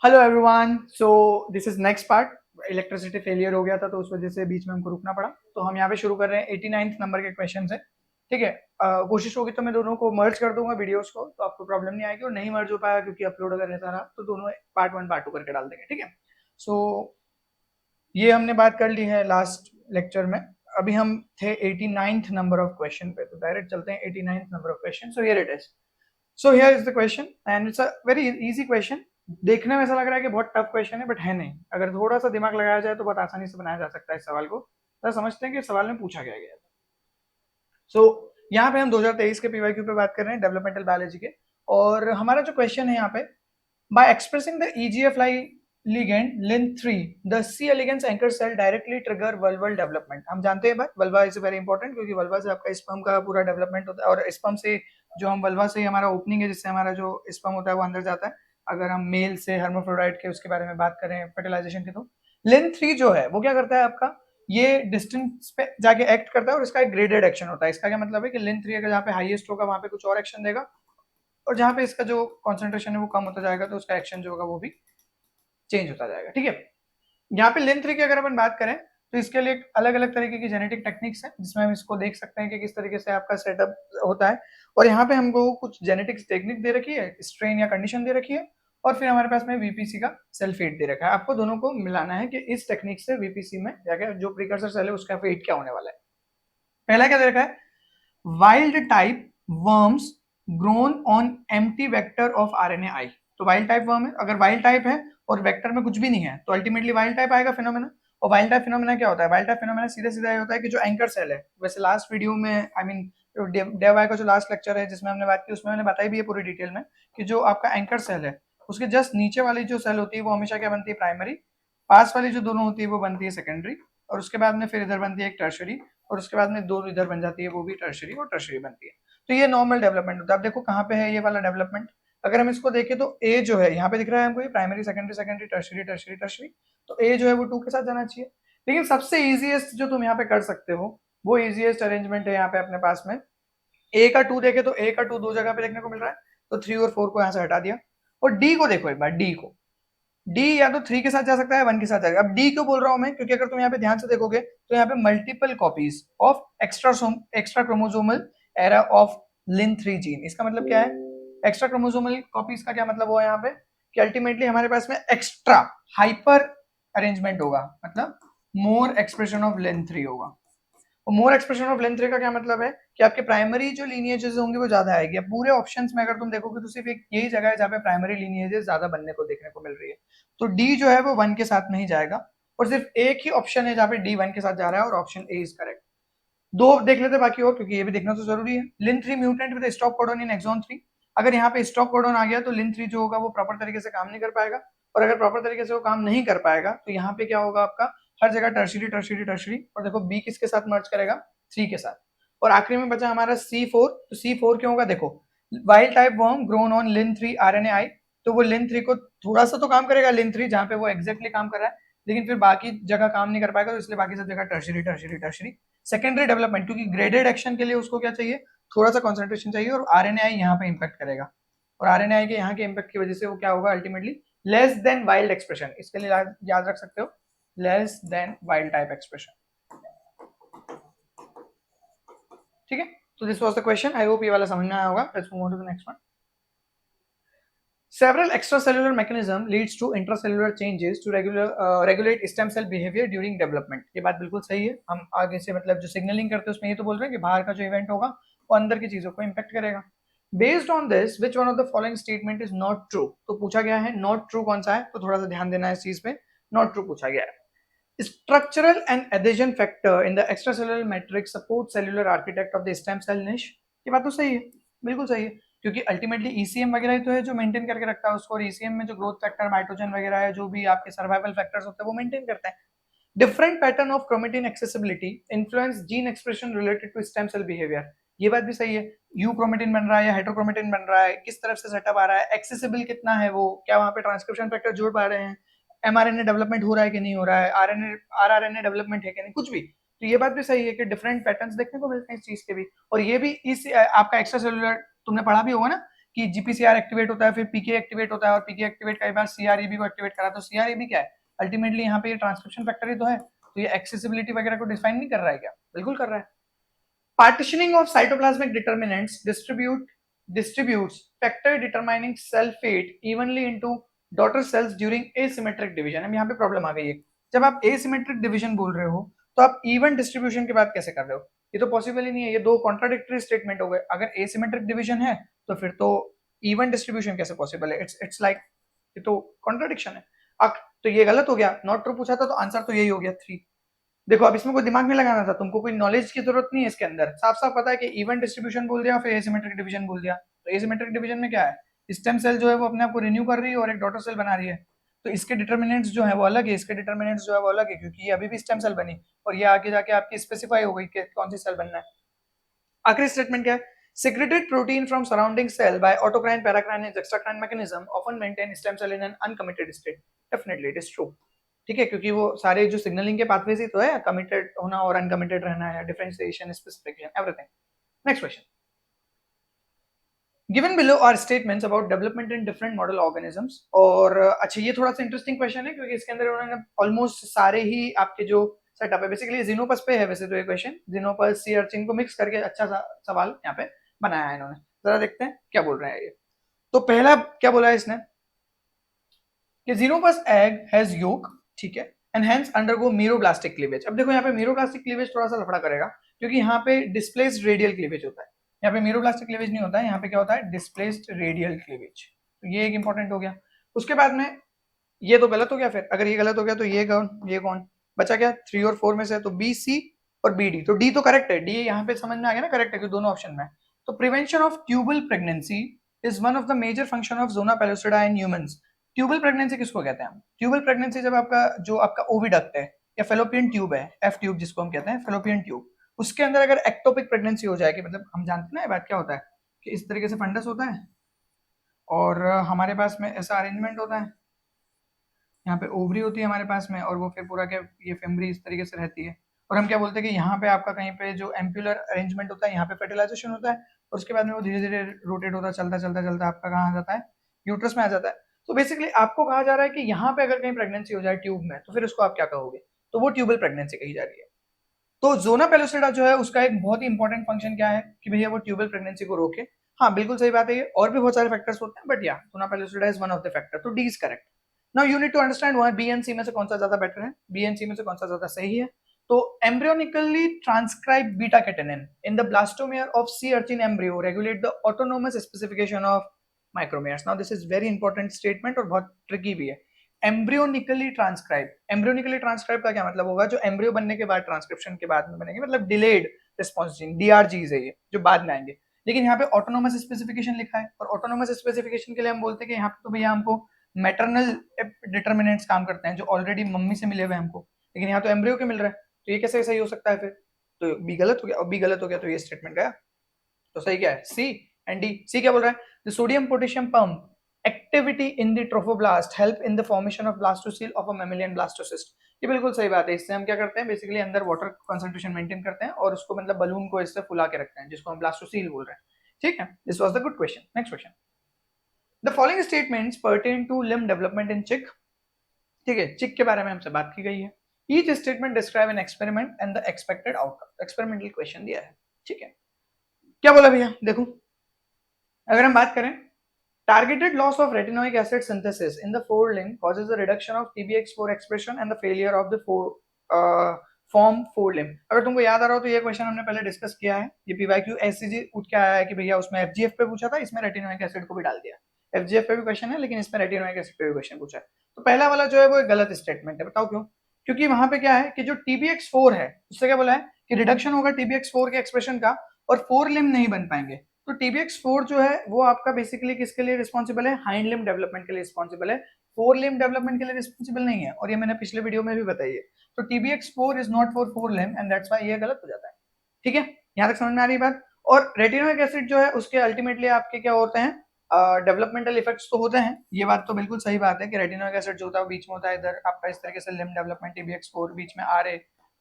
Hello everyone. So this is next part. Electricity failure हो गया था तो उस वजह से बीच में हमको रुकना पड़ा। तो हम यहाँ पे शुरू कर रहे हैं 89th नंबर के क्वेश्चन से। ठीक है। कोशिश होगी तो मैं दोनों को मर्ज कर दूंगा वीडियोस को, तो आपको प्रॉब्लम नहीं आएगी। और नहीं मर्ज हो पाया क्योंकि अपलोड अगर रहता रहा तो दोनों पार्ट वन पार्ट टू करके डाल देंगे। ठीक है। सो ये हमने बात कर ली है लास्ट लेक्चर में। अभी हम थे 89th नंबर ऑफ क्वेश्चन पे, तो डायरेक्ट चलते हैं 89th number of question. So here it is. So here is the question and it's a very easy question. देखने में ऐसा लग रहा है कि बहुत टफ क्वेश्चन है, बट है नहीं। अगर थोड़ा सा दिमाग लगाया जाए तो बहुत आसानी से बनाया जा सकता है इस सवाल को। तो समझते हैं कि सवाल में पूछा गया था। सो यहाँ पे हम 2023 के पीवाईक्यू पे बात कर रहे हैं, डेवलपमेंटल बायोलॉजी के। और हमारा जो क्वेश्चन है यहाँ पे, by expressing the EGF ligand lin3 the C elegans anchor cell directly trigger vulval development। हम जानते हैं बात, वल्वा इज वेरी इंपॉर्टेंट क्योंकि वल्वा से आपका स्पर्म का पूरा डेवलपमेंट होता है। और स्पर्म से जो हम वल्वा से हमारा ओपनिंग है जिससे हमारा जो स्पर्म होता है वो अंदर जाता है। अगर हम मेल से हर्माफ्रोडाइट के उसके बारे में बात करें फर्टिलाइजेशन के, तो लिन3 जो है वो क्या करता है आपका, ये डिस्टेंस पे जाके एक्ट करता है और इसका एक ग्रेडेड एक्शन होता है। इसका क्या मतलब है कि लिन3 अगर जहाँ पे हाईएस्ट होगा वहां पे कुछ और एक्शन देगा, और जहां पे इसका जो कॉन्सेंट्रेशन है वो कम होता जाएगा तो उसका एक्शन जो होगा वो भी चेंज होता जाएगा। ठीक है। यहाँ पे लिन3 की अगर अपन बात करें तो इसके लिए अलग अलग तरीके की जेनेटिक टेक्निक्स है जिसमें हम इसको देख सकते हैं कि किस तरीके से आपका सेटअप होता है। और यहाँ पे हमको कुछ जेनेटिक्स टेक्निक दे रखी है, स्ट्रेन या कंडीशन दे रखी है, और फिर हमारे पास में वीपीसी का सेल फेट दे रखा है। आपको दोनों को मिलाना है कि इस टेक्निक से वीपीसी में जाके जो प्रिकर्सर सेल है उसका फेट क्या होने वाला है। पहला क्या दे रखा है, wild type worms grown on empty vector of RNA i. तो वाइल्ड टाइप वर्म है, अगर वाइल्ड टाइप है और वेक्टर में कुछ भी नहीं है तो अल्टीमेटली वाइल्ड टाइप आएगा फिनोमेना। और वाइल्ड टाइप फिनोमेना क्या होता है, वाइल्ड टाइप फिनोमेना सीधा सीधा ये होता है कि जो एंकर सेल है, वैसे लास्ट वीडियो में आई मीन डेवाई का जो लास्ट लेक्चर है जिसमें हमने बात की उसमें मैंने बताई भी है पूरी डिटेल में कि जो आपका एंकर सेल है उसके जस्ट नीचे वाली जो सेल होती है वो हमेशा क्या बनती है, प्राइमरी। पास वाली जो दोनों होती है वो बनती है सेकेंडरी, और उसके बाद में फिर इधर बनती है एक टर्शरी, और उसके बाद में दो इधर बन जाती है वो भी टर्शरी और टर्शरी बनती है। तो ये नॉर्मल डेवलपमेंट होता है। अब देखो कहाँ पे है ये वाला डेवलपमेंट। अगर हम इसको देखें तो ए जो है यहाँ पे दिख रहा है हमको, ये primary secondary secondary tertiary tertiary tertiary. तो ए जो है वो 2 के साथ जाना चाहिए। लेकिन सबसे इजीएस्ट जो तुम यहाँ पे कर सकते हो वो इजीएस्ट अरेंजमेंट है यहाँ पे अपने पास में। ए का 2 देखे तो ए का 2 दो जगह पे देखने को मिल रहा है, तो 3 और 4 को यहाँ से हटा दिया। और डी को देखो एक बार, डी को, डी या तो 3 के साथ जा सकता है 1 के साथ जाएगा। अब डी क्यों बोल रहा हूं मैं, क्योंकि अगर तुम यहाँ पे ध्यान से देखोगे तो यहाँ पे multiple copies of extra chromosomal array of lin three gene. इसका मतलब क्या है, एक्स्ट्रा क्रोमोसोमल कॉपीज का क्या मतलब हुआ यहाँ पे कि अल्टीमेटली हमारे पास में एक्स्ट्रा हाइपर अरेंजमेंट होगा, मतलब मोर एक्सप्रेशन ऑफ लिन3 होगा। और मोर एक्सप्रेशन ऑफ लेंथ का क्या मतलब है कि आपके प्राइमरी जो लीनिएजेस होंगे वो ज्यादा आएगी। अब पूरे ऑप्शंस में अगर तुम देखोगे तो सिर्फ एक यही जगह है जहाँ पे प्राइमरी लीनिएजेस ज्यादा बनने को देखने को मिल रही है। तो डी जो है वो 1 के साथ में ही जाएगा, और सिर्फ एक ही ऑप्शन है जहाँ पे डी 1 के साथ जा रहा है और ऑप्शन ए इज करेक्ट। दो देख लेते बाकी और, क्योंकि ये भी देखना तो जरूरी है। Lin three mutant with stop codon in exon 3। अगर यहाँ पे स्टॉप कोडॉन आ गया तो लिन3 जो होगा वो प्रॉपर तरीके से काम नहीं कर पाएगा, और अगर प्रॉपर तरीके से वो काम नहीं कर पाएगा तो यहाँ पे क्या होगा आपका, हर जगह टर्शरी टर्शरी टर्शरी। और देखो बी किसके साथ मर्ज करेगा, 3 के साथ। और आखिरी में बचा हमारा C4। तो C4 क्यों होगा, देखो wild type worm grown on lin three RNA i. तो वो लिन3 को थोड़ा सा तो काम करेगा लिन3 जहाँ पे वो एग्जैक्टली काम कर रहा है, लेकिन फिर बाकी जगह काम नहीं कर पाएगा, तो इसलिए बाकी सब जगह tertiary tertiary tertiary. Secondary development, क्योंकि ग्रेडेड एक्शन के लिए उसको क्या चाहिए, थोड़ा सा कॉन्सेंट्रेशन चाहिए, और आरएनए यहाँ पे इंपैक्ट करेगा। और आरएनए के यहाँ के इंपैक्ट की वजह से वो क्या होगा ultimately, less than wild expression. इसके लिए याद रख सकते हो, less than wild type expression. ठीक है। तो this was the question, I hope ये वाला समझ में आया होगा। Let's move on to the next one. Several extracellular mechanism leads to intracellular changes to regulate stem cell behavior during development। ये बात बिल्कुल सही है। हम आगे से मतलब जो सिग्नलिंग करते हैं उसमें ये तो बोल रहे हैं कि बाहर का जो इवेंट होगा वो अंदर की चीजों को इम्पैक्ट करेगा। Based on this which one of the following statement is not true. तो पूछा गया है नॉट ट्रू कौन सा है, तो थोड़ा सा ध्यान देना है इस चीज पे। नॉट ट्रू पूछा गया है। Structural and addition factor in the extracellular matrix support cellular architect of the stem cell niche. ये बात तो सही है, बिल्कुल सही है, क्योंकि अल्टीमेटली ईसीएम वगैरह तो है जो मेंटेन करके रखता है उसको, और ईसीएम में जो ग्रोथ फैक्टर माइटोजन वगैरह है जो भी आपके सर्वाइवल फैक्टर्स होते हैं वो मेंटेन करते हैं। Different pattern of chromatin accessibility influence gene expression related to stem cell behaviour. ये बात भी सही है। यू क्रोमेटिन बन रहा है या हेट्रोक्रोमेटिन बन रहा है, किस तरफ से सेटअप आ रहा है, एक्सेसिबल कितना है वो, क्या वहां पे ट्रांसक्रिप्शन फैक्टर जोड़ पा रहे हैं, एमआरएनए डेवलपमेंट हो रहा है कि नहीं हो रहा है, आरएनए आरआरएनए डेवलपमेंट है कि नहीं, कुछ भी। तो ये बात भी सही है कि डिफरेंट पैटर्न्स देखने को मिलते हैं इस चीज के भी। और ये भी इस आपका एक्स्ट्रा सेलुलर तुमने पढ़ा भी होगा ना कि जीपीसीआर एक्टिवेट होता है, फिर पीके एक्टिवेट होता है, और पीके एक्टिवेट कई बार सीआरईबी को एक्टिवेट करा। तो सीआरईबी क्या है? अल्टीमेटली यहाँ पे ये ट्रांसक्रिप्शन फैक्टर ही तो है। तो ये एक्सेसिबिलिटी वगैरह को डिफाइन नहीं कर रहा है क्या? बिल्कुल कर रहा है। Partitioning of cytoplasmic determinants distributes factor determining cell fate evenly into daughter cells during asymmetric division। अब यहाँ पे प्रॉब्लम आ गई है, जब आप asymmetric division बोल रहे हो तो आप even distribution की बात कैसे कर रहे हो? ये तो पॉसिबल ही नहीं है, ये दो कॉन्ट्राडिक्टरी स्टेटमेंट हो गए। अगर asymmetric division है तो फिर तो even distribution कैसे पॉसिबल है? इट्स लाइक ये तो कॉन्ट्राडिक्शन है। तो ये गलत हो गया, नॉट ट्रू पूछा था तो आंसर तो यही हो गया 3। देखो अब इसमें कोई दिमाग नहीं लगाना था, तुमको कोई नॉलेज की जरूरत नहीं है इसके अंदर, साफ साफ पता है कि इवन डिस्ट्रीब्यूशन बोल दिया फिर एसिमेट्रिक डिवीजन बोल दिया। तो एसिमेट्रिक डिवीजन में क्या है? स्टेम सेल जो है वो अपने आप को रिन्यू कर रही है और एक डॉटर सेल बना रही है। तो इसके डिटर्मिनेंट्स जो है वो अलग है, इसके डिटर्मिनेंट्स जो है वो अलग है, क्योंकि ये अभी भी स्टेम सेल बनी और ये आगे जाके आपकी स्पेसिफाई हो गई कि कौन सी सेल बनना है। आखिरी स्टेटमेंट क्या है? Secreted protein from surrounding cell by autocrine, paracrine and extracrine mechanism often maintain stem cell in an uncommitted state. Definitely it is true। ठीक है, क्योंकि वो सारे जो सिग्नलिंग के पाथवेज ही तो है, कमिटेड होना और अनकमिटेड रहना है, differentiation, specification, everything. Next question, given below are statements about development in different model organisms. और अच्छा ये थोड़ा सा इंटरेस्टिंग क्वेश्चन है क्योंकि इसके अंदर उन्होंने ऑलमोस्ट सारे ही आपके जो सेटअप है बेसिकली जिनोपस पे है वैसे तो ये क्वेश्चन, जिनोपस सी अर्चिन को मिक्स करके अच्छा सा सवाल यहाँ पे बनाया है इन्होंने। जरा देखते हैं क्या बोल रहे हैं ये। तो पहला क्या बोला है इसने कि जिनोपस एग हैज योक, ठीक है, and hence undergo meroblastic cleavage. अब देखो यहाँ पे मीरोब्लास्टिक क्लीवेज थोड़ा सा लफड़ा करेगा क्योंकि यहाँ पे डिस्प्लेस्ड रेडियल क्लीवेज होता है, यहाँ पे मीरोब्लास्टिक क्लीवेज नहीं होता है, यहाँ पे क्या होता है? Displaced radial cleavage. तो ये एक इंपॉर्टेंट हो गया। उसके बाद में ये तो गलत हो गया, फिर अगर ये गलत हो गया तो ये कौन बचा? क्या 3 और 4 में से? तो बी, सी और बी, डी। तो डी तो करेक्ट है, डी यहाँ पे समझ में आ गया ना, करेक्ट है क्योंकि दोनों ऑप्शन में। तो prevention of tubal pregnancy is one of the major function of zona pellucida in humans. Tubal pregnancy किसको कहते हैं हम? ट्यूबल प्रेगनेंसी जब आपका जो आपका ओविडक्ट है या फेलोपियन ट्यूब है, एफ ट्यूब जिसको हम कहते हैं, फेलोपियन ट्यूब, उसके अंदर अगर एक्टोपिक प्रेगनेंसी हो जाएगी, मतलब हम जानते हैं ना ये बात क्या होता है कि इस तरीके से फंडस होता है और हमारे पास में ऐसा अरेंजमेंट होता है, यहाँ पे ओवरी होती है हमारे पास में और वो फिर पूरा क्या ये फेमरी इस तरीके से रहती है, और हम क्या बोलते हैं कि यहाँ पे आपका कहीं पे जो एम्पुलर अरेंजमेंट होता है यहाँ पे फर्टिलाइजेशन होता है और उसके बाद में वो धीरे धीरे रोटेट होता चलता चलता चलता आपका कहाँ आ जाता है? यूट्रस में आ जाता है। तो बेसिकली आपको कहा जा रहा है कि यहाँ पे अगर कहीं प्रेगनेंसी हो जाए ट्यूब में तो फिर उसको आप क्या कहोगे? तो वो ट्यूबल प्रेगनेंसी कही जा रही है। तो जोना पेलोसिडा जो है उसका एक बहुत ही इंपॉर्टेंट फंक्शन क्या है कि भैया वो ट्यूबल प्रेगनेंसी को रोके। हाँ बिल्कुल सही बात है, ये और भी बहुत सारे फैक्टर्स होते हैं बट या zona pellucida is one of the factor. तो D is correct. Now you need to understand why B and C में से कौन सा ज्यादा बेटर है, बी एंड सी में से कौन सा ज्यादा सही है। तो embryonically transcribe beta catenin in the blastomere of sea urchin embryo regulate the autonomous specification of micromeres. Now this is very important statement और बहुत ट्रिकी भी है। एम्ब्रियोनिकली ट्रांसक्राइब, एम्ब्रियोनिकली ट्रांसक्राइब का क्या मतलब होगा? जो एम्ब्रियो बनने के बाद ट्रांसक्रिप्शन के बाद में बनेंगे, मतलब डिलेड रिस्पॉन्स जीन, डीआरजीज है ये जो बाद में आएंगे। लेकिन यहाँ पे ऑटोनोमस स्पेसिफिकेशन लिखा है और ऑटोनोमस स्पेसिफिकेशन के लिए हम बोलते हैं कि यहाँ पे तो भैया हमको मैटरनल डिटर्मिनेंट्स काम करते हैं जो ऑलरेडी मम्मी से मिले हुए हमको, लेकिन यहाँ तो एम्ब्रियो के मिल रहा है, तो ये कैसे सही हो सकता है? फिर तो बी गलत हो गया और बी गलत हो गया तो ये स्टेटमेंट गया। तो सही क्या है? सी एंड डी। सी क्या बोल रहा है? The sodium potassium pump activity in the trophoblast help in the formation of blastocoel of a mammalian blastocyst. ये बिल्कुल सही बात है। इससे हम क्या करते हैं? बेसिकली अंदर वाटर कंसंट्रेशन मेंटेन करते हैं और उसको मतलब बलून को इससे फुला के रखते हैं जिसको हम ब्लास्टोसील बोल रहे हैं। ठीक है, this was the good question. Next question, the following statements pertain to limb development in chick. ठीक है, चिक के बारे में हमसे बात की गई है। Each statement describe an experiment and the expected outcome. Experimental question दिया है। ठीक है, क्या बोला भैया? देखो अगर हम बात करें, targeted loss of retinoic acid synthesis in the forelimb causes the reduction of TBX4 expression and the failure of the form forelimb। अगर तुमको याद आ रहा हो तो ये क्वेश्चन हमने पहले डिस्कस किया है। ये PYQ SCG उठ के आया है कि भैया उसमें FGF पे पूछा था, इसमें रेटिनोइक एसिड को भी डाल दिया। FGF पे भी क्वेश्चन है लेकिन इसमें रेटिनोइक एसिड पे भी क्वेश्चन पूछा है। तो पहला वाला जो है वो एक गलत स्टेटमेंट है। बताओ क्यों? क्योंकि वहां पे क्या है कि जो TBX4 है उससे क्या बोला है कि रिडक्शन होगा TBX4 के एक्सप्रेशन का और फोर लिम्ब नहीं बन पाएंगे। तो TBX4 जो है वो आपका बेसिकली किसके लिए रिस्पॉन्सिबल है? हाइंड लिम्ब डेवलपमेंट के लिए रिस्पॉन्सिबल है, फोर लिम्ब डेवलपमेंट के लिए रिस्पॉन्सिबल नहीं है, और ये मैंने पिछले वीडियो में भी बताई है। तो TBX4 is not for four limb and that's why ये गलत हो जाता है। ठीक है, यहाँ तक समझ में आ रही बात? और रेटिनोइक एसिड जो है उसके अल्टीमेटली आपके क्या होते हैं? डेवलपमेंटल इफेक्ट्स तो होते हैं, ये बात तो बिल्कुल सही बात है कि रेटिनोइक एसिड जो होता है वो बीच में होता है, इधर आपका इस तरीके से लिम्ब डेवलपमेंट TBX4 बीच में आ रहे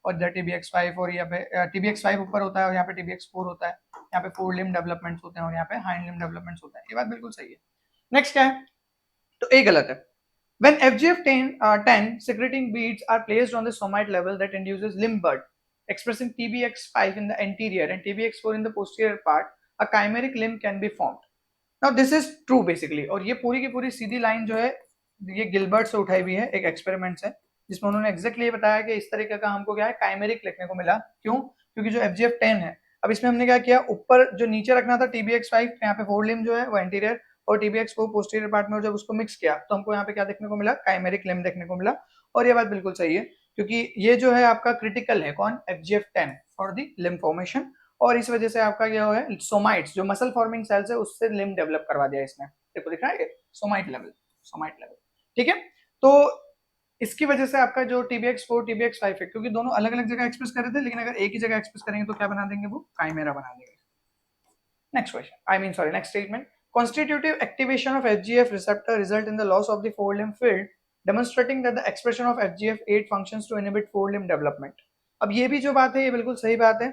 और इधर TBX5 और यहाँ पे TBX5 ऊपर होता है और यहाँ पे TBX4 होता है, यहाँ पे फोर लिम्ब डेवलपमेंट्स होते हैं और यहाँ पे हाइंड लिम्ब डेवलपमेंट्स होते हैं। ये बात बिल्कुल सही है। नेक्स्ट क्या है, तो ए गलत है। When FGF10 secreting beads are placed on the somite level that induces limb bud, expressing TBX5 in the anterior and TBX4 in the posterior part, a chimeric limb can be formed. Now this is true basically, और ये पूरी की पूरी सीधी line जो है ये Gilbert से उठाई हुई है, एक एक्सपेरिमेंट से, जिसमें उन्होंने एग्जैक्टली ये बताया कि इस तरीके का हमको क्या है काइमेरिक लिखने को मिला। क्यों? क्योंकि जो FGF10 है, अब इसमें हमने क्या किया, ऊपर जो नीचे रखना था TBX5, यहाँ पे फोर लिम्ब जो है वो एंटीरियर और TBX4 पोस्टीरियर पार्ट में, जब उसको मिक्स किया तो हमको यहाँ पे क्या देखने को मिला, काइमेरिक लिम्ब देखने को मिला। और ये बात बिल्कुल सही है, क्योंकि ये जो है आपका क्रिटिकल है, कौन, FGF10 for the limb formation, और इस वजह से आपका क्या है, सोमाइट्स जो मसल फॉर्मिंग सेल्स है उससे लिम्ब डेवलप करवा दिया इसने। देखो दिख रहा है सोमाइट लेवल, सोमाइट लेवल, ठीक है। तो इसकी वजह से आपका जो TBX4 TBX5 है, क्योंकि दोनों अलग अलग जगह एक्सप्रेस कर रहे थे, लेकिन अगर एक ही जगह एक्सप्रेस करेंगे तो क्या बना देंगे, वो काइमेरा बना देंगे। Next question, next statement, constitutive activation of FGF receptor result in the loss of the forelimb field, demonstrating that the expression of FGF8 functions to inhibit forelimb development। अब ये भी जो बात है ये बिल्कुल सही बात है।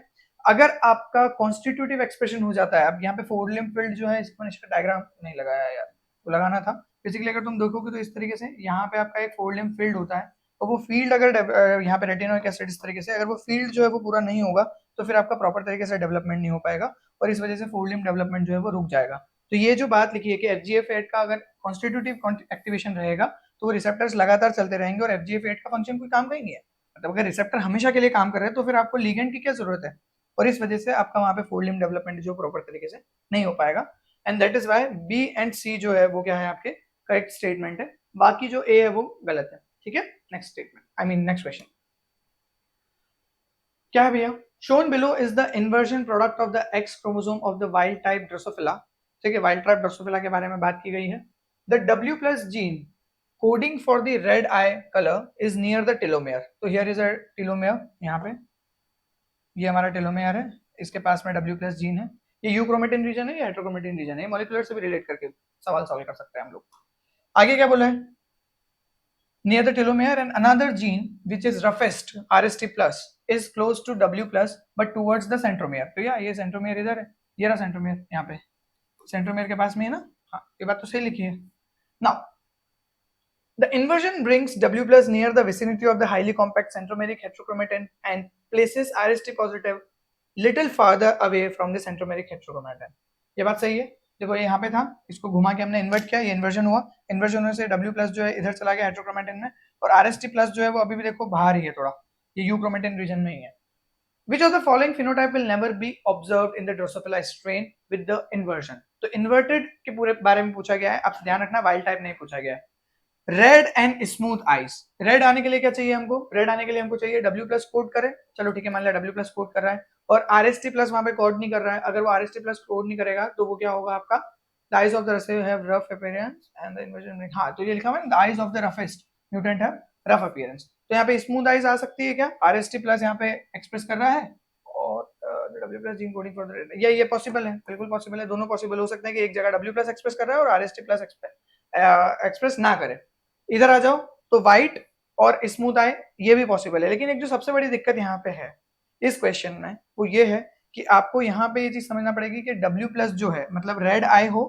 अगर आपका कॉन्स्टिट्यूटिव एक्सप्रेशन हो जाता है, अब यहाँ पे फोरलिम्ब फील्ड जो है, इसको इसका डायग्राम नहीं लगाया यार, वो लगाना था। बेसिकली अगर तुम देखोगे तो इस तरीके से यहाँ पे आपका एक फोरलिम्ब फील्ड होता है, और वो फील्ड अगर यहाँ पे रेटिनोइक एसिड इस तरीके से, अगर वो फील्ड जो है वो पूरा नहीं होगा तो फिर आपका प्रॉपर तरीके से डेवलपमेंट नहीं हो पाएगा, और इस वजह से फोरलिम्ब डेवलपमेंट जो है वो रुक जाएगा। तो ये जो बात लिखी है कि FGF8 का अगर कॉन्स्टिट्यूटिव एक्टिवेशन रहेगा तो वो रिसेप्टर्स लगातार चलते रहेंगे, और FGF8 का फंक्शन कोई काम का ही नहीं है। मतलब अगर रिसेप्टर हमेशा के लिए काम कर रहे हैं तो फिर आपको लिगेंड की क्या जरूरत है, और इस वजह से आपका वहां पे फोरलिम्ब डेवलपमेंट जो प्रॉपर तरीके से नहीं हो पाएगा। And that is why B and C जो है वो क्या है, आपके करेक्ट स्टेटमेंट है, बाकी जो ए है वो गलत है। ठीक है, नेक्स्ट स्टेटमेंट, नेक्स्ट क्वेश्चन क्या है भैया, shown below is the inversion product of the X chromosome of the wild type Drosophila। ठीक है, wild type Drosophila के बारे में बात की गई है। The W plus gene coding for the red eye color is near the telomere। तो here is a telomere, यहाँ पे ये हमारा टेलोमेयर है, इसके पास में W प्लस जीन है। ये यूक्रोमेटिन रीजन है या हेट्रोक्रोमेटिन रीजन है, मॉलिक्यूलर से भी रिलेट करके सवाल सॉल्व कर सकते हैं हम लोग। आगे क्या बोला है, near the telomere and another gene which is roughest RST plus is close to W plus but towards the centromere। तो ये सेंट्रोमियर इधर है, ये रहा सेंट्रोमियर, यहाँ पे सेंट्रोमियर के पास में है ना। हाँ, ये बात तो सही लिखी है। Now the inversion brings W plus near the vicinity of the highly compact centromeric heterochromatin and places RST positive little farther away from the centromeric heterochromatin। ये बात सही है। देखो ये यहाँ पे था, इसको घुमा के हमने इन्वर्ट किया, ये इन्वर्जन हुआ, इन्वर्जन होने से W प्लस जो है इधर चला गया हेट्रोक्रोमेटिन में, और RST प्लस जो है वो अभी भी देखो बाहर ही है थोड़ा, ये यूक्रोमेटिन रीजन में ही है। Which of the following phenotype will never be observed in the Drosophila strain with the inversion। तो इन्वर्टेड के पूरे बारे में पूछा गया है, आप ध्यान रखना वाइल्ड टाइप नहीं पूछा गया है। Red and smooth eyes, red आने के लिए क्या चाहिए हमको, रेड आने के लिए हमको चाहिए W प्लस कोड करे, चलो ठीक है मान लिया W प्लस कोड कर रहा है, और RST प्लस वहां पे कोड नहीं कर रहा है। अगर वो RST प्लस कोड नहीं करेगा तो वो क्या होगा आपका, the eyes of the receiver have rough appearance and the inversion ring। हाँ, तो ये लिखा हुआ है the eyes of the roughest mutant have rough appearance। तो यहाँ पे स्मूथ आइज आ सकती है क्या, RST प्लस यहाँ पे एक्सप्रेस कर रहा है, और W plus gene coding for the red, ये पॉसिबल है, बिल्कुल पॉसिबल है, दोनों पॉसिबल हो सकते हैं कि एक जगह W प्लस एक्सप्रेस कर रहा है और RST प्लस एक्सप्रेस ना करे। इधर आ जाओ तो व्हाइट और स्मूथ आए, ये भी पॉसिबल है, लेकिन एक जो सबसे बड़ी दिक्कत यहाँ पे है इस क्वेश्चन में वो ये है कि आपको यहाँ पे ये चीज समझना पड़ेगी कि W प्लस जो है मतलब रेड आई हो,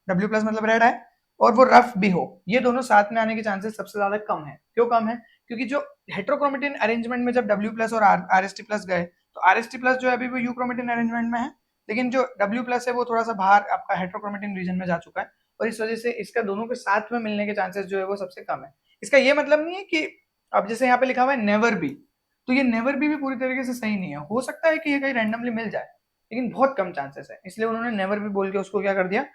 W प्लस मतलब रेड आई, और वो रफ भी हो, ये दोनों साथ में आने के चांसेस सबसे ज्यादा कम है। क्यों कम है, क्योंकि जो हेट्रोक्रोमेटिन अरेंजमेंट में जब W प्लस और RST प्लस गए तो RST प्लस जो है अभी वो यूक्रोमेटिन अरेंजमेंट में है, लेकिन जो W प्लस है वो थोड़ा सा बाहर आपका हेट्रोक्रोमेटिन रीजन में जा चुका है, और इस वजह से इसका दोनों के साथ में मिलने के चांसेस जो है वो सबसे कम है। इसका ये मतलब नहीं है कि अब जैसे यहाँ पे लिखा हुआ है नेवर बी, तो ये नेवर बी भी पूरी तरीके से सही नहीं है, हो सकता है कि ये कहीं रैंडमली मिल जाए, लेकिन बहुत कम चांसेस है, इसलिए उन्होंने नेवर बी बोल के उसको क्या कर दिया,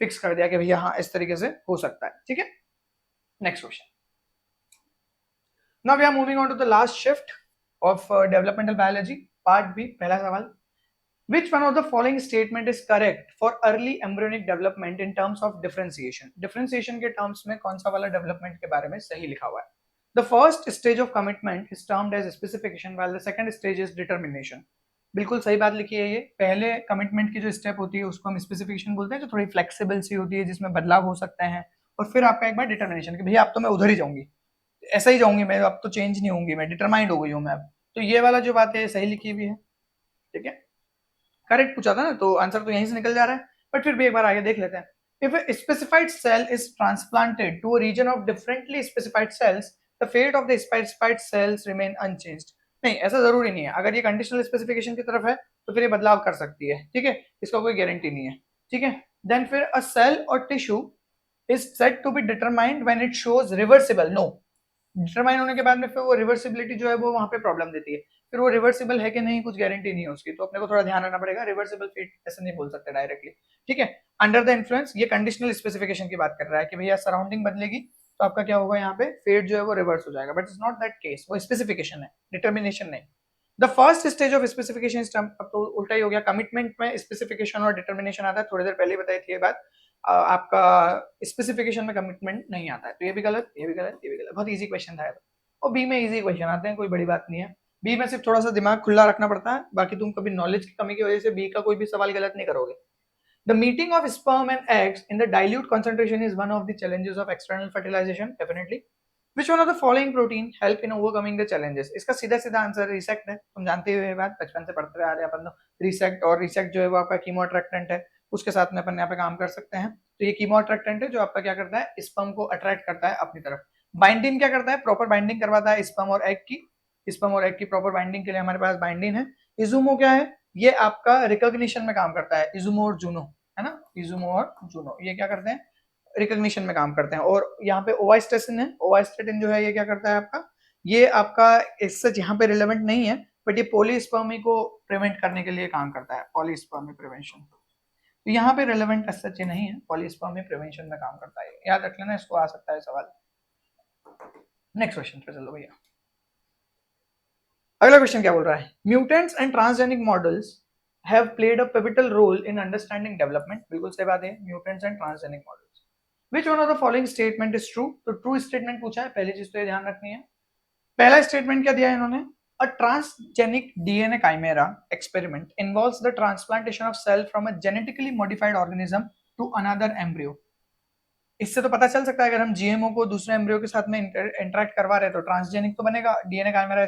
फिक्स कर दिया कि भैया हाँ इस तरीके से हो सकता है। ठीक है, next question, now we are moving on to the last shift of developmental biology part B. पहला सवाल, Which one of the following statement is correct for early embryonic development in terms of differentiation? Differentiation के terms में कौन सा वाला development के बारे में सही लिखा हुआ है? The first stage of commitment is termed as specification while the second stage is determination। बिल्कुल सही बात लिखी है ये। पहले कमिटमेंट की जो स्टेप होती है उसको हम स्पेसिफिकेशन बोलते हैं, जो थोड़ी फ्लेक्सिबल सी होती है जिसमें बदलाव हो सकते हैं, और फिर आपका एक बार डिटर्मिनेशन कि भैया अब तो मैं उधर ही जाऊंगी, ऐसा ही जाऊंगी मैं, अब तो चेंज नहीं होंगी मैं, डिटरमाइंड हो गई हूँ मैं अब, तो ये वाला जो बात है सही लिखी हुई है, ठीक है, करेक्ट पूछा था ना, तो आंसर तो यहीं से निकल जा रहा है, बट फिर भी एक बार आगे देख लेते हैं। If a specified cell is transplanted to a region of differently specified cells, the fate of the specified cells remain unchanged. नहीं, ऐसा जरूरी नहीं है, अगर ये कंडीशनल स्पेसिफिकेशन की तरफ है तो फिर ये बदलाव कर सकती है, ठीक है, इसका कोई गारंटी नहीं है, ठीक है। देन फिर अ सेल और tissue is said to be determined when it shows reversible, no, determine होने के बाद में फिर वो रिवर्सिबिलिटी जो है वो वहां पे प्रॉब्लम देती है, फिर वो रिवर्सिबल है कि नहीं कुछ गारंटी नहीं है उसकी, तो अपने को थोड़ा ध्यान रखना पड़ेगा, रिवर्सिबल फेट ऐसे नहीं बोल सकते डायरेक्टली, ठीक है। अंडर द इन्फ्लुएंस, ये कंडीशनल स्पेसिफिकेशन की बात कर रहा है कि भैया सराउंडिंग बदलेगी तो आपका क्या होगा, यहाँ पे फेट जो है वो रिवर्स हो जाएगा, but it's not that case, वो स्पेसिफिकेशन है, डिटर्मिनेशन नहीं। The first stage of specification, अब तो उल्टा ही हो गया, कमिटमेंट में स्पेसिफिकेशन और डिटर्मिनेशन आता है, थोड़ी देर पहले बताई थी ये बात, आपका स्पेसिफिकेशन में कमिटमेंट नहीं आता है, तो ये भी गलत, ये भी गलत, ये भी गलत, बहुत इजी क्वेश्चन था। और बी में इजी क्वेश्चन आते हैं, कोई बड़ी बात नहीं है, बी में सिर्फ थोड़ा सा दिमाग खुला रखना पड़ता है, बाकी तुम कभी नॉलेज की कमी की वजह से बी का कोई भी सवाल गलत नहीं करोगे। The meeting of sperm and eggs in the dilute concentration is one of the challenges of external fertilization, definitely. Which one of the following protein help in overcoming the challenges? इसका सीधा सीधा आंसर रिसेक्ट है, तुम जानते हुए बात, बचपन से पढ़ते हुए आ रहे हैं अपन लोग, रिसेक्ट, और रिसेक्ट जो है वो आपका कीमो अट्रैक्टेंट है, उसके साथ में अपन यहाँ पे काम कर सकते हैं, तो ये कीमो अट्रैक्टेंट है जो आपका क्या करता है, स्पर्म को अट्रैक्ट करता है अपनी तरफ। बाइंडिंग क्या करता है, प्रॉपर बाइंडिंग करवाता है स्पर्म और एग की, स्पर्म और एग की प्रॉपर बाइंडिंग के लिए हमारे पास बाइंडिंग है। इजुमो क्या है, ये आपका रिकॉग्निशन में काम करता है, इजुमो और जूनो है ना, इजुमो और जूनो ये क्या करते हैं, रिकॉग्निशन में काम करते हैं। और यहाँ पे ओवास्टेटिन है, ओवास्टेटिन जो है ये क्या करता है आपका, ये आपका इससे यहाँ पे रिलेवेंट नहीं है, बट ये पॉलीस्पर्मी को प्रिवेंट करने के लिए काम करता है, पॉलीस्पर्मी प्रिवेंशन, तो यहाँ पे रिलेवेंट सच नहीं है, पॉलीस्पर्मी प्रिवेंशन में काम करता है, याद रख लेना, इसको आ सकता है सवाल। नेक्स्ट क्वेश्चन पे चलो भैया, अगला क्वेश्चन क्या बोल रहा है, mutants and transgenic models have played a pivotal role in understanding development, बिल्कुल सही बात है, mutants and transgenic models. Which one of the following statement is true? तो ट्रू स्टेटमेंट पूछा है, पहली चीज तो ये ध्यान रखनी है। पहला स्टेटमेंट क्या दिया है इन्होंने, a transgenic DNA chimera experiment involves the transplantation of cell from a genetically modified organism to another embryo. इससे तो पता चल सकता है अगर हम जीएमओ को दूसरे एम्ब्रियो के साथ में इंटरेक्ट करवा रहे हैं तो ट्रांसजेनिक तो बनेगा, डीएनए काइमेरा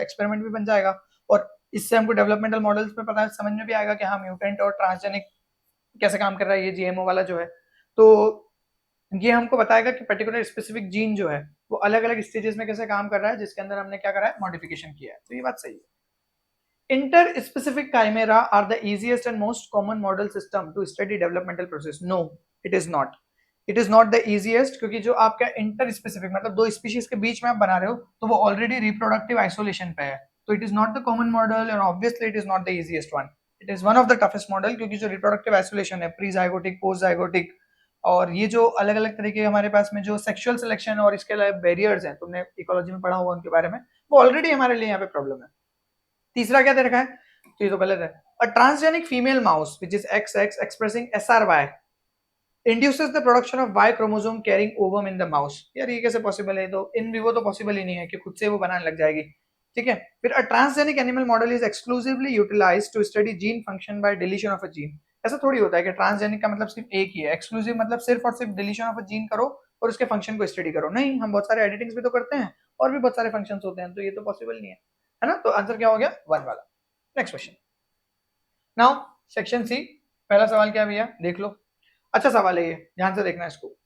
एक्सपेरिमेंट भी बन जाएगा, और इससे हमको डेवलपमेंटल मॉडल्स में पता समझ में भी आएगा कि हाँ म्यूटेंट और ट्रांसजेनिक कैसे काम कर रहा है ये जीएमओ वाला जो है, तो ये हमको बताएगा कि पर्टिकुलर स्पेसिफिक जीन जो है वो अलग अलग स्टेजेस में कैसे काम कर रहा है, जिसके अंदर हमने क्या करा है, मॉडिफिकेशन किया है, तो ये बात सही है। Interspecific chimera are the easiest and most common model system to study developmental process, no it is not, it is not the easiest, क्योंकि जो आपका इंटर स्पेसिफिक मतलब दो स्पीशीज के बीच में आप बना रहे हो तो वो ऑलरेडी रिप्रोडक्टिव आइसोलेशन पे है, तो it is not the common model and obviously it is not the easiest one, it is one of the toughest model, क्योंकि जो रिप्रोडक्टिव आइसोलेशन है, प्री जाइगोटिक, पोस्ट जाइगोटिक, और ये जो अलग अलग तरीके हमारे पास में जो सेक्सुअल सिलेक्शन और इसके अलावा बैरियर्स हैं, तुमने इकोलॉजी में पढ़ा होगा उनके बारे में, वो ऑलरेडी हमारे लिए यहाँ पे प्रॉब्लम है। तीसरा क्या दे रखा है, तो ये तो गलत है, अ transgenic female mouse which is XX expressing SRY induces the production of Y chromosome carrying ovum in the mouse, यार ये कैसे पॉसिबल है, तो इन विवो तो पॉसिबल ही नहीं है कि खुद से वो बनाने लग जाएगी, ठीक है। फिर a transgenic animal model is exclusively utilized to study gene function by deletion of a gene, ऐसा थोड़ी होता है कि ट्रांसजेनिक का मतलब सिर्फ एक ही है, एक्सक्लूसिव मतलब सिर्फ और सिर्फ डिलीशन ऑफ अ जीन करो और उसके फंक्शन को स्टडी करो, नहीं, हम बहुत सारे एडिटिंग्स भी तो करते हैं और भी बहुत सारे फंक्शंस होते हैं, तो ये तो पॉसिबल नहीं है ना, तो आंसर क्या हो गया, 1 वाला। Next question, now section C, पहला सवाल क्या भैया देख लो, अच्छा सवाल है ये, ध्यान से देखना इसको।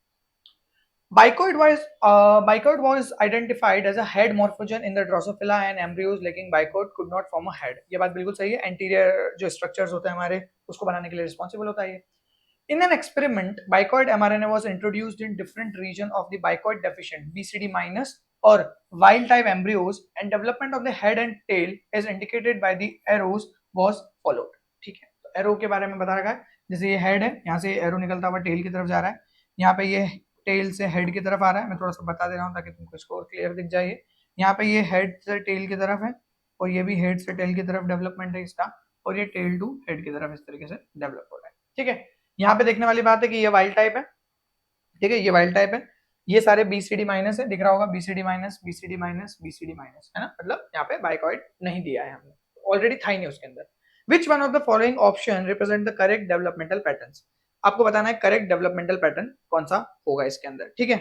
Bicoid was identified as a head morphogen in the Drosophila and embryos lacking bicoid could not form a head. ये बात बिल्कुल सही है, एंटीरियर जो स्ट्रक्चर्स होते हैं हमारे उसको बनाने के लिए रिस्पॉन्सिबल होता है ये। In an experiment, bicoid mRNA was introduced in different region of the bicoid deficient BCD minus or wild type embryos and development of the head and tail as indicated by the arrows was followed. ठीक है, तो arrow के बारे में बता रखा है, जैसे ये हेड है, यहाँ से एरो निकलता हुआ टेल की तरफ जा रहा है, यहाँ पे ये टेल से हेड की तरफ आ रहा है, मैं थोड़ा सा बता दे रहा हूँ ताकि तुमको इसको और क्लियर दिख जाए। यहाँ पे ये हेड से टेल की तरफ है और ये भी हेड से टेल की तरफ डेवलपमेंट है इसका, और ये टेल टू हेड की तरफ इस तरीके से डेवलप हो रहा है, ठीक है। यहाँ पे देखने वाली बात है कि ये वाइल्ड टाइप है, ठीक है, ये वाइल्ड टाइप है, ये सारे BCD माइनस है, दिख रहा होगा BCD minus BCD minus BCD minus, है ना, मतलब यहाँ पे बाइकॉइड नहीं दिया है हमने, ऑलरेडी था ही नहीं उसके अंदर। विच one of the following option represent the correct developmental patterns, आपको बताना है करेक्ट डेवलपमेंटल पैटर्न कौन सा होगा इसके अंदर, ठीक है।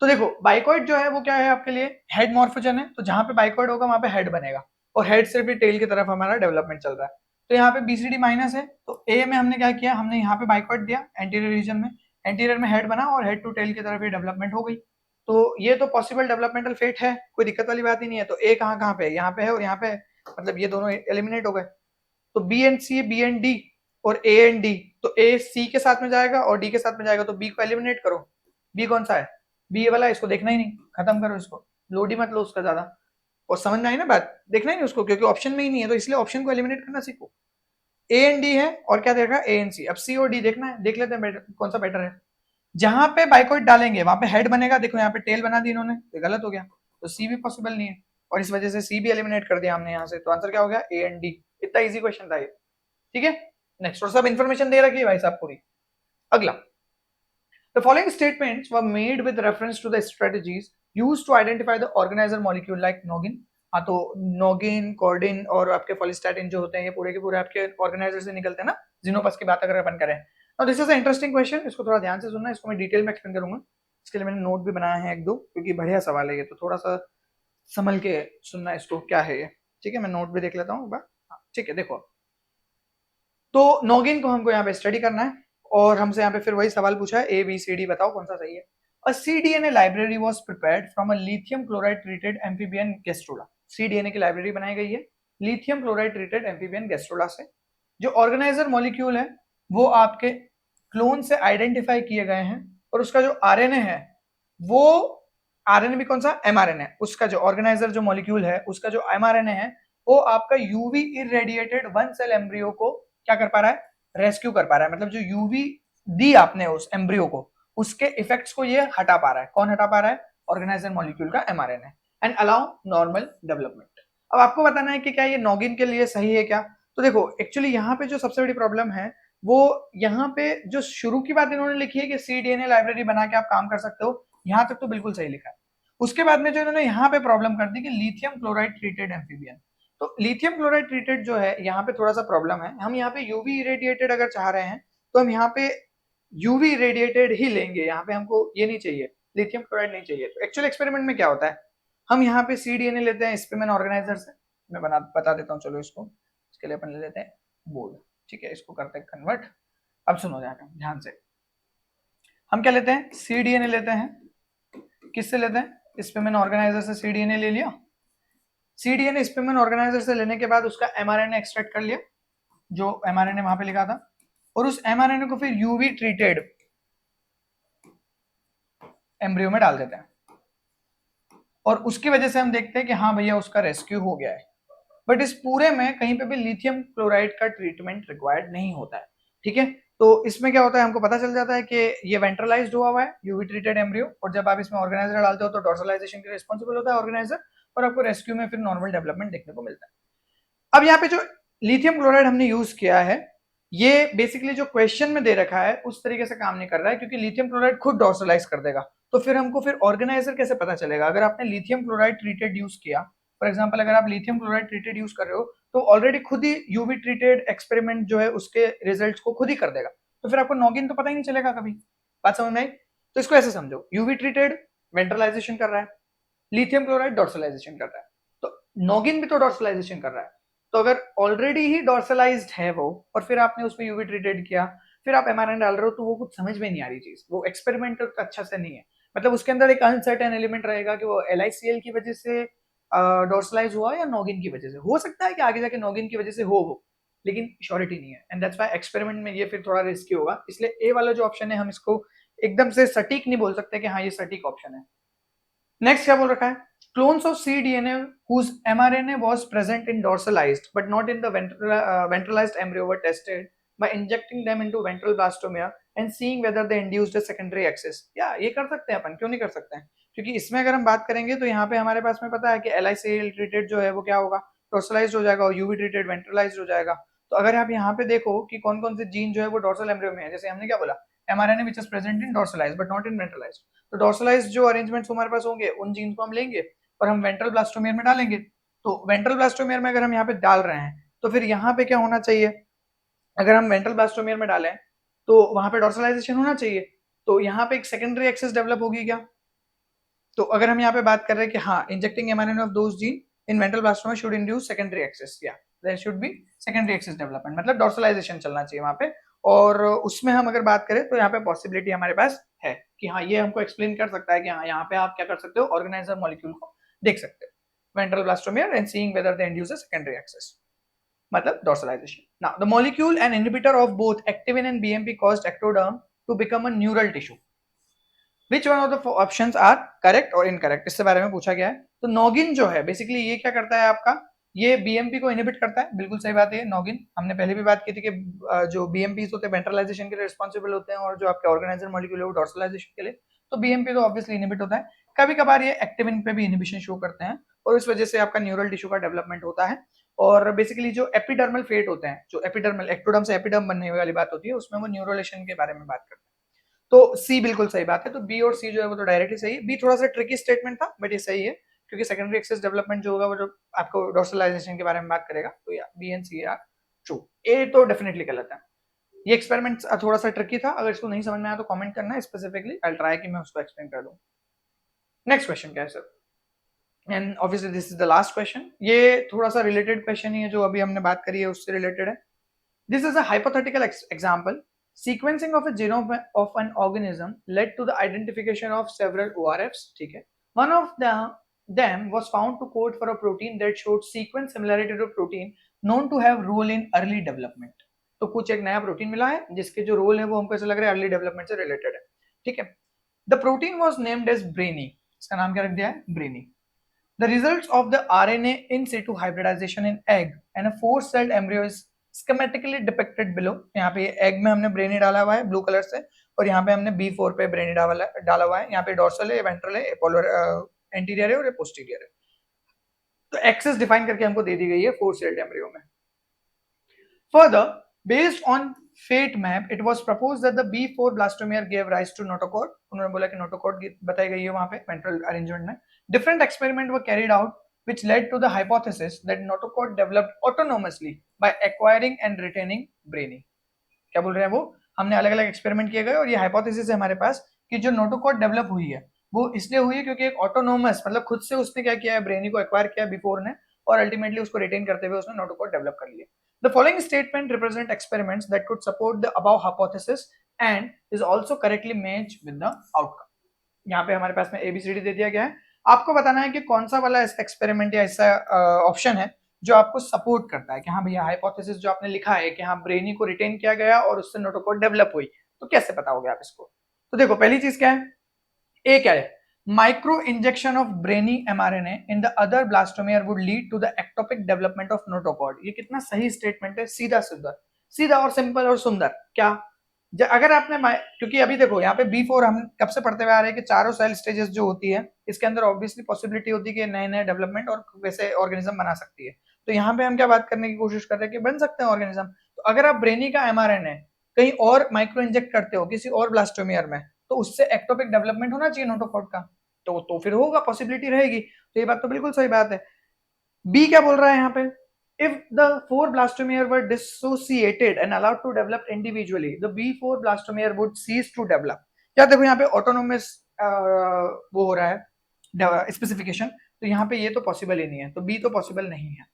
तो देखो बाइकॉइड जो है वो क्या है आपके लिए, हेड मॉर्फोजन है, तो जहां पे बाइकॉइड होगा वहां पे हेड बनेगा, और हेड से भी टेल की तरफ हमारा डेवलपमेंट चल रहा है। तो यहाँ पे BCD माइनस है, तो ए में हमने क्या किया, हमने यहाँ पे बाइकॉट दिया एंटीरियर रीजन में, एंटीरियर में हेड बना और हेड टू टेल की तरफ ये डेवलपमेंट हो गई। तो ये तो पॉसिबल डेवलपमेंटल फेट है, कोई दिक्कत वाली बात ही नहीं है। तो ए कहाँ कहाँ पे है, यहाँ पे है और यहाँ पे है, मतलब ये दोनों एलिमिनेट हो गए। तो B and C, B and D और ए एंड डी, तो ए सी के साथ में जाएगा और डी के साथ में जाएगा, तो बी को एलिमिनेट करो। बी कौन सा है, बी ए वाला, इसको देखना ही नहीं, खत्म करो इसको, लोड ही मत लो उसका ज्यादा। और समझ में आई ना बात, देखना ही नहीं उसको, क्योंकि ऑप्शन में ही नहीं है, तो इसलिए ऑप्शन को एलिमिनेट करना सीखो। ए एंड डी है और क्या देखा, ए एंड सी। अब सी और डी देखना है, देख लेते हैं कौन सा बेटर है। जहां पे बाइकॉट डालेंगे वहां पे हेड बनेगा, देखो यहाँ पे टेल बना दी इन्होंने, तो गलत हो गया, तो सी भी पॉसिबल नहीं है, और इस वजह से सी भी एलिमिनेट कर दिया हमने यहाँ से। तो आंसर क्या हो गया, ए एंड डी। इतना इजी क्वेश्चन था ये, ठीक है। नेक्स्ट, और सब इन्फॉर्मेशन दे रखी है भाई साहब पूरी। अगला, the following statements were made with reference to the strategies used to identify the organizer molecule like noggin. हाँ, तो नोगिन, कॉर्डिन और आपके फॉलिस्टैटिन जो होते हैं, ये पूरे के पूरे आपके ऑर्गेनाइजर से निकलते हैं ना, जिनोपस की बात अगर अपन करें। Now this is an interesting question, इसको थोड़ा ध्यान से सुनना, इसको मैं डिटेल में एक्सप्लेन करूंगा। इसके लिए मैंने नोट भी बनाया है एक दो, क्योंकि बढ़िया सवाल है ये, तो थोड़ा सा संभल के सुनना इसको, क्या है ये, ठीक है। मैं नोट भी देख लेता हूँ, ठीक है। देखो, तो नोगिन को हमको यहाँ पे स्टडी करना है, और हमसे यहाँ पे फिर वही सवाल पूछा है, ABCD बताओ कौन सा सही है। A cDNA library was prepared from a lithium chloride treated amphibian gastrula। cDNA की लाइब्रेरी बनाई गई है lithium chloride treated amphibian gastrula से। जो ऑर्गेनाइजर मॉलिक्यूल है वो आपके क्लोन से आइडेंटिफाई किए गए हैं, और उसका जो आरएनए है वो आरएनए भी कौन सा, mRNA, उसका जो ऑर्गेनाइजर जो मॉलिक्यूल है उसका जो mRNA है वो आपका UV irradiated one cell embryo को क्या कर पा रहा है, रेस्क्यू कर पा रहा है। मतलब जो यूवी दी आपने उस एम्ब्रियो को, उसके इफेक्ट्स को ये हटा पा रहा है। कौन हटा पा रहा है, ऑर्गेनाइजर मॉलिक्यूल का mRNA, and allow normal development. अब आपको बताना है कि क्या ये नोगिन के लिए सही है क्या। तो देखो, एक्चुअली यहाँ पे जो सबसे बड़ी प्रॉब्लम है वो यहाँ पे जो शुरू की बात इन्होंने लिखी है कि cDNA लाइब्रेरी बना के आप काम कर सकते हो, यहाँ तक तो बिल्कुल सही लिखा है। उसके बाद में जो इन्होंने यहाँ पे प्रॉब्लम कर दी कि लिथियम क्लोराइड ट्रीटेड एम्फीबियन, तो लिथियम क्लोराइड ट्रीटेड जो है यहाँ पे थोड़ा सा प्रॉब्लम है। हम यहाँ पे यूवी इरेडिएटेड अगर चाह रहे हैं तो हम यहाँ पे यूवी इरेडिएटेड ही लेंगे, यहाँ पे हमको ये नहीं चाहिए, लिथियम क्लोराइड नहीं चाहिए। तो एक्चुअल एक्सपेरिमेंट में क्या होता है, हम यहाँ पे cDNA लेते हैं स्पिमेन ऑर्गेनाइजर से, मैं बता देता हूँ, चलो इसको, इसके लिए अपन ले लेते हैं बोर्ड, ठीक है, इसको करते हैं कन्वर्ट। अब सुनो ध्यान से, हम क्या लेते हैं, cDNA लेते हैं, किससे लेते हैं, स्पिमेन ऑर्गेनाइजर से cDNA ले लिया। cDNA स्पिमेन ऑर्गेनाइजर से लेने के बाद उसका mRNA एक्सट्रैक्ट कर लिया, जो mRNA वहां पे लिखा था, और उस mRNA को फिर यूवी ट्रीटेड एम्ब्रियो में डाल देते हैं, और उसकी वजह से हम देखते हैं कि हाँ भैया उसका रेस्क्यू हो गया है। बट इस पूरे में कहीं पे भी लिथियम क्लोराइड का ट्रीटमेंट रिक्वायर्ड नहीं होता है, ठीक है। तो इसमें क्या होता है, हमको पता चल जाता है कि ये वेंट्रलाइज्ड हुआ है यूवी ट्रीटेड एम्ब्रियो, और जब आप इसमें ऑर्गेनाइजर डालते हो तो डॉर्सलाइजेशन के रिस्पॉन्सिबल होता है ऑर्गेनाइजर, और आपको रेस्क्यू में फिर नॉर्मल डेवलपमेंट देखने को मिलता है। अब यहाँ पे जो लिथियम क्लोराइड हमने यूज किया है, ये बेसिकली जो क्वेश्चन में दे रखा है उस तरीके से काम नहीं कर रहा है, क्योंकि लिथियम क्लोराइड खुद डॉर्सलाइज कर देगा। तो फिर हमको फिर ऑर्गेनाइजर कैसे पता चलेगा, अगर आपने लिथियम क्लोराइड ट्रीटेड यूज किया, फॉर एग्जांपल अगर आप लिथियम क्लोराइड ट्रीटेड यूज कर रहे हो, तो ऑलरेडी खुद ही यूवी ट्रीटेड एक्सपेरिमेंट जो है उसके रिजल्ट्स को खुद ही कर देगा, तो फिर आपको नोगिन तो पता ही नहीं चलेगा कभी। बात समझ में आई। तो इसको ऐसे समझो, यूवी ट्रीटेड वेंट्रलाइजेशन कर रहा है, लिथियम क्लोराइड डॉर्सलाइजेशन कर रहा है, तो नोगिन भी तो डॉर्सलाइजेशन कर रहा है। तो अगर ऑलरेडी ही डॉर्सलाइज्ड है वो, और फिर आपने उसमें यूवी ट्रीटेड किया, फिर आप mRNA डाल रहे हो, तो वो कुछ समझ में नहीं आ रही चीज, वो एक्सपेरिमेंट अच्छा से नहीं है। मतलब उसके अंदर एक अनसर्टेन एलिमेंट रहेगा कि वो LICL की वजह से डॉर्सलाइज हुआ या नोगिन की वजह से। हो सकता है कि आगे जाके नोगिन की वजह से हो वो, लेकिन श्योरिटी नहीं है, एंड दैट्स व्हाई एक्सपेरिमेंट में ये फिर थोड़ा रिस्की होगा। इसलिए ए वाला जो ऑप्शन है हम इसको एकदम से सटीक नहीं बोल सकते कि हाँ ये सटीक ऑप्शन है। नेक्स्ट क्या बोल रखा है, clones of cDNA whose mRNA was present in dorsalized but not in the ventralized embryo were tested by injecting them into ventral blastomere and seeing whether they induced a secondary access। या ये कर सकते हैं अपन, क्यों नहीं कर सकते हैं, क्योंकि इसमें अगर हम बात करेंगे तो यहाँ पे हमारे पास में पता है कि LICL ट्रीटेड जो है वो क्या होगा, डॉर्सलाइज्ड हो जाएगा, और यूवी ट्रीटेड वेंट्रलाइज्ड हो जाएगा। तो अगर आप यहाँ पे देखो कि कौन कौन से जीन जो है वो डॉर्सल एम्ब्रियो में है, जैसे हमने क्या बोला, mRNA which is present in dorsalized but not in ventralized, तो डॉर्सलाइज्ड जो अरेंजमेंट्स हमारे पास होंगे उन जीन को हम लेंगे और हम वेंट्रल ब्लास्टोमियर में डालेंगे। तो वेंट्रल ब्लास्टोमियर में अगर हम यहाँ पे डाल रहे हैं तो फिर यहाँ पे क्या होना चाहिए, अगर हम वेंट्रल ब्लास्टोमियर में डालें तो वहां पे डॉर्सलाइजेशन होना चाहिए, तो यहाँ पे एक सेकेंडरी एक्सेस डेवलप होगी क्या। तो अगर हम यहाँ पे बात कर रहे हैं कि हाँ injecting mRNA of those gene in ventral blastoma should induce secondary axes, या there should be secondary axes development, मतलब डॉर्सलाइजेशन चलना चाहिए वहां पे। और उसमें हम अगर बात करें तो यहाँ पे पॉसिबिलिटी हमारे पास है कि हाँ ये हमको एक्सप्लेन कर सकता है कि हाँ यहाँ पे आप क्या कर सकते हो, ऑर्गेनाइजर मॉलिक्यूल को देख सकते हो ventral blastomere and seeing whether they induce secondary axes, मतलब dorsalization. Now the molecule and inhibitor of both activin and BMP caused ectoderm to become a neural tissue, which one of the options are correct और incorrect, इसके बारे में पूछा गया है। तो noggin जो है बेसिकली ये क्या करता है आपका, ये बीएमपी को इनहिबिट करता है, बिल्कुल सही बात है। नॉगिन हमने पहले भी बात की थी कि जो बीएमपी होते हैं वेंट्रलाइजेशन के लिए रिस्पॉन्सिबल होते हैं, और जो आपके ऑर्गेनाइजर मॉलिक्यूल है वो डॉर्सलाइजेशन के लिए। तो बीएमपी तो ऑब्वियसली इनहिबिट होता है, कभी कभार ये एक्टिविन पे भी इनहिबिशन शो करते हैं, और इस वजह से आपका न्यूरल टिश्यू का डेवलपमेंट होता है। और बेसिकली जो एपिडर्मल फेट होते हैं, जो एपिडर्मल एक्टोडर्म से एपिडर्म बनने वाली बात होती है, उसमें वो न्यूरोलेशन के बारे में बात करते हैं। तो सी बिल्कुल सही बात है, तो बी और सी जो है वो तो डायरेक्टली सही है। बी थोड़ा सा ट्रिकी स्टेटमेंट था बट ये सही है, क्योंकि सेकेंडरी एक्सेस डेवलपमेंट जो होगा वो जो आपको डॉर्सलाइजेशन के बारे में बात करेगा, तो या B and C are true. A तो डेफिनेटली गलत है। ये एक्सपेरिमेंट थोड़ा सा ट्रिकी था, अगर इसको नहीं समझ में आया तो कमेंट करना है स्पेसिफिकली, आई ट्राई कि मैं उसको एक्सप्लेन कर दूं। नेक्स्ट क्वेश्चन क्या है sir, and obviously this is the last question. ये थोड़ा सा रिलेटेड क्वेश्चन ही है, जो अभी हमने बात करी है उससे रिलेटेड है। This is a hypothetical example. Sequencing of a genome of an organism led to the identification of several ORFs. ठीक है. One of them was found to code for a protein that showed sequence similarity to a protein known to have role in early development. तो कुछ एक नया protein मिला है जिसके जो रोल है वो हमको ऐसा लग रहा है अर्ली डेवलपमेंट से रिलेटेड है। ठीक है. The protein was named as Brainy. इसका नाम क्या रख दिया है? Brainy. The results of the RNA in situ hybridization in egg and a 4-celled embryo is schematically depicted below. यहाँ पे एग में हमने ब्रेनी डाला हुआ है ब्लू कलर से, और यहाँ पे हमने B4 पे ब्रेनी डाला हुआ है। यहाँ पे डॉर्सल है, वेंट्रल है, पोलर एंटीरियर है और पोस्टीरियर है। तो एक्सेस डिफाइन करके हमको दे दी गई है 4-celled embryo में। Further, based on fate map, it was proposed that the B4 blastomere gave rise to notochord. उन्होंने बोला कि notochord बताई गई है वहां पे ventral arrangement में। Different experiments were carried out, which led to the hypothesis that notochord developed autonomously by acquiring and retaining brainy. क्या बोल रहे हैं वो, हमने अलग अलग एक्सपेरिमेंट किए गए और ये हाइपोथेसिस है हमारे पास कि जो नोटोकॉड डेवलप हुई है वो इसलिए हुई है क्योंकि एक ऑटोनोमस, मतलब खुद से उसने क्या किया है, ब्रेनी को एक्वायर किया बिफोर ने, और अल्टीमेटली उसको रिटेन करते हुए उसने नोटोकॉड डेवलप कर लिया। The following statement represent experiments that could support the above hypothesis and is also correctly matched with the outcome. यहाँ पे हमारे पास में ABCD दे दिया गया है, आपको बताना है कि कौन सा वाला एक्सपेरिमेंट या ऐसा ऑप्शन है जो आपको सपोर्ट करता है कि हाँ भैया हाइपोथेसिस जो आपने लिखा है कि हाँ ब्रेनी को रिटेन किया गया और उससे नोटोकॉड डेवलप हुई, तो कैसे बताओगे आप इसको। तो देखो पहली चीज क्या है, ए क्या है, micro injection of brainy mRNA in the other blastomere would lead to the ectopic development of notochord. ये कितना सही स्टेटमेंट है, सीधा सुंदर, सीधा और सिंपल और सुंदर। क्या अगर आपने क्योंकि अभी देखो यहाँ पे B4 हम कब से पढ़ते हुए आ रहे हैं कि चारों सेल स्टेजेस जो होती है इसके अंदर ऑब्वियसली पॉसिबिलिटी होती है कि नए नए डेवलपमेंट और वैसे ऑर्गेनिज्म बना सकती है। तो यहाँ पे हम क्या बात करने की कोशिश कर रहे हैं कि बन सकते हैं ऑर्गेनिज्म। तो अगर आप ब्रेनी का mRNA कहीं और माइक्रो इंजेक्ट करते हो किसी और ब्लास्टोमियर में, तो उससे एक्टोपिक डेवलपमेंट होना चाहिए नोटोकॉड का, तो फिर होगा, पॉसिबिलिटी रहेगी। तो ये बात तो बिल्कुल सही बात है। बी क्या बोल रहा है यहाँ पे, if the 4 blastomere were dissociated and allowed to develop individually, the B4 blastomere would cease to develop. क्या देखो यहाँ पे ऑटोनोमस वो हो रहा है स्पेसिफिकेशन, तो यहाँ पे ये तो पॉसिबल ही नहीं है, तो बी तो पॉसिबल नहीं है।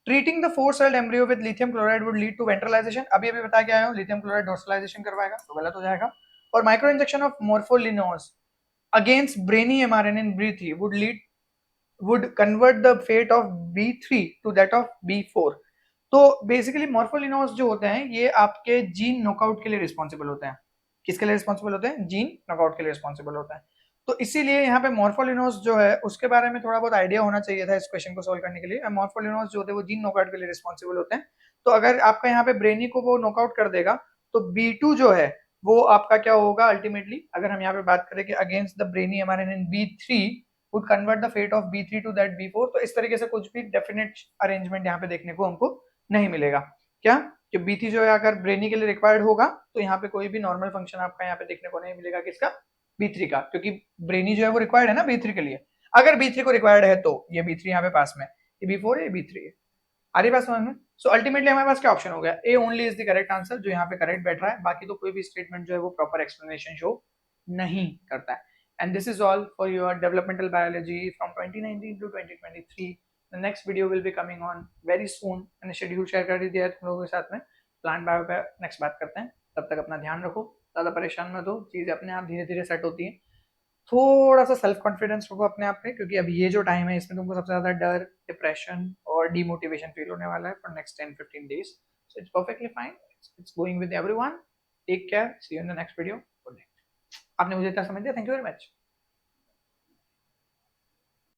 Treating the 4-celled embryo with lithium chloride would lead to ventralization, अभी अभी बता के आया हूँ लिथियम क्लोराइड डॉर्सलाइजेशन करवाएगा, तो गलत हो जाएगा। और micro injection of morpholinos against brainy mRNA in B3 would convert the fate of B3 to that of B4। तो बेसिकली मॉर्फोलिनोज जो होते हैं ये आपके जीन नॉकआउट के लिए रिस्पॉन्सिबल होते हैं। किसके लिए रिस्पॉन्सिबल होते हैं, जीन नॉकआउट के लिए रिस्पॉन्सिबल होते हैं। तो इसीलिए यहाँ पे मॉर्फोलिनोज जो है उसके बारे में थोड़ा बहुत आइडिया होना चाहिए था इस क्वेश्चन को सोल्व करने के लिए। मॉर्फोलिनोज जो होते हैं वो जीन नॉकआउट के लिए रिस्पॉन्सिबल होते हैं। तो अगर आपका यहाँ पे ब्रेनी को वो नॉकआउट कर देगा तो B2 जो है वो आपका क्या होगा अल्टीमेटली, अगर हम यहाँ पे बात करें कि against the brainy mRNA in B3 would convert the fate of B3 to that B4। तो इस तरीके से कुछ भी डेफिनेट अरेंजमेंट यहाँ पे देखने को हमको नहीं मिलेगा। क्या कि B3 जो है अगर ब्रेनी के लिए रिक्वायर्ड होगा तो यहाँ पे कोई भी नॉर्मल फंक्शन आपका यहाँ पे देखने को नहीं मिलेगा, किसका, B3 का, क्योंकि ब्रेनी जो है वो रिक्वायर्ड है ना B3 के लिए। अगर B3 को रिक्वायर्ड है तो ये B3 यहाँ पे पास में, ये B4 है, ये B3 है। आ रही बात समझ में। सो अल्टीमेटली हमारे पास क्या ऑप्शन हो गया, A only is the correct answer, जो यहाँ पे करेक्ट बैठ रहा है, बाकी तो कोई भी स्टेटमेंट जो है वो प्रॉपर एक्सप्लेनेशन शो नहीं करता है। And this is all for your developmental biology from 2019 to 2023 the next video will be coming on very soon. मैंने शेड्यूल शेयर कर दिया है तुम लोगों के साथ में। प्लांट बायो पे नेक्स्ट बात करते हैं। तब तक अपना ध्यान रखो, ज़्यादा परेशान मत हो, चीज़ें अपने आप धीरे धीरे सेट होती हैं। थोड़ा सा सेल्फ कॉन्फिडेंस रखो अपने आप पे, क्योंकि अब ये जो टाइम है इसमें तुमको सबसे ज़्यादा डर, डिप्रेशन और डीमोटिवेशन फील होने वाला है for next 10-15 days। So it's perfectly fine, it's going with everyone. Take care, see you in the next video. Good night. आपने मुझे इतना समझ दिया, थैंक यू वेरी मच।